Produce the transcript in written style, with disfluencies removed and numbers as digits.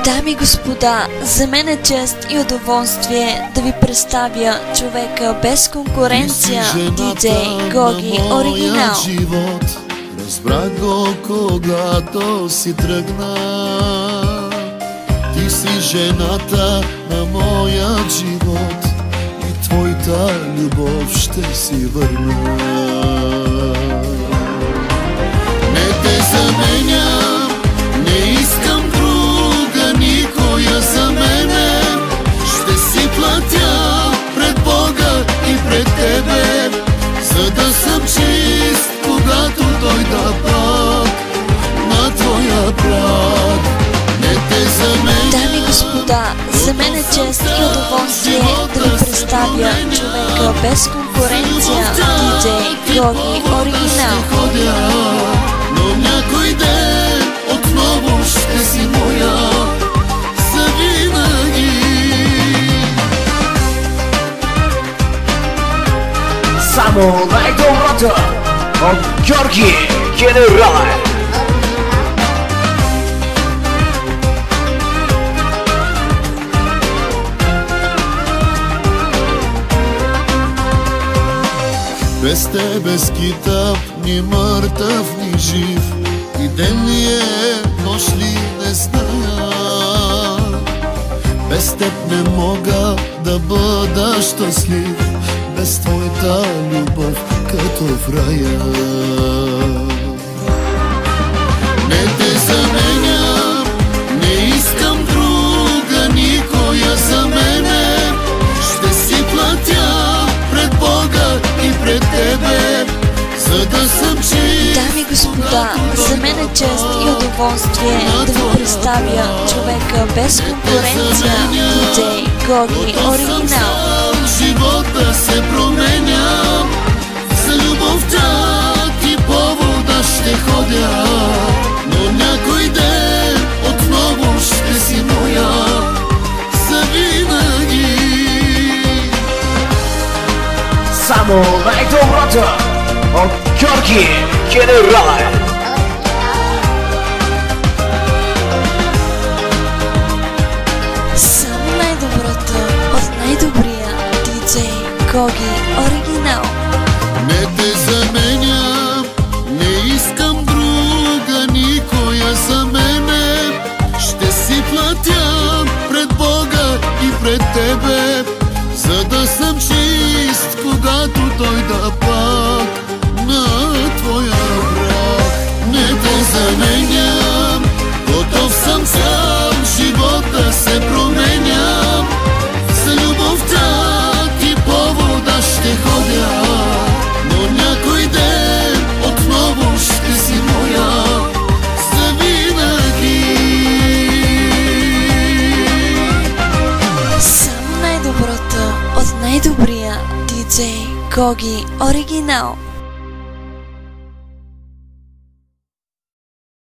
Дами и господа, за мен е чест и удоволствие да ви представя човека без конкуренция, диджей Гоги Оригинал. Разбрах го, когато си тръгна. Ти си жената на моя живот и твоята любов ще си върна. Не те заменям, не искам друга никоя за мене. Ще си платя пред Бога и пред тебе, за да съм чист, когато дойда пак на твоя праг. Не те заменям. Дами и господа, за мен е чест и удоволствие да ви представя човека без конкуренция, диджей Гоги Оригинал. Но някой ден отново ще си моя завинаги. Само най-доброто от Георги Генерален. Без тебе скитап, ни мъртъв, ни жив, и ден ли е, нощ ли, не зная. Без теб не мога да бъда щастлив, без твоята любов, като в рая. Не те заменям, не искам друга никоя за мене. Ще си платя пред Бога и пред тебе, за да съм чист. Дами и господа, за мен е чест и удоволствие да ви представя човека без конкуренция, диджей Гоги Оригинал. Живота се променя, за любовта ти повода ще ходя, но някой ден отново ще си моя завинаги. Само най-доброто от Георги Генерален. Само най-доброто от най-добрия диджей Гоги Оригинал. Не те заменям, не искам друга никоя за мене. Ще си платя пред Бога и пред тебе, за да съм чист, когато дойда пак на твоя прах. Не те заменям, готов съм сам, живота се променя. За любовта ти повода ще ходя, но някой ден отново ще си моя завинаги. Само най-доброто от най-добрия диджей Гоги Оригинал.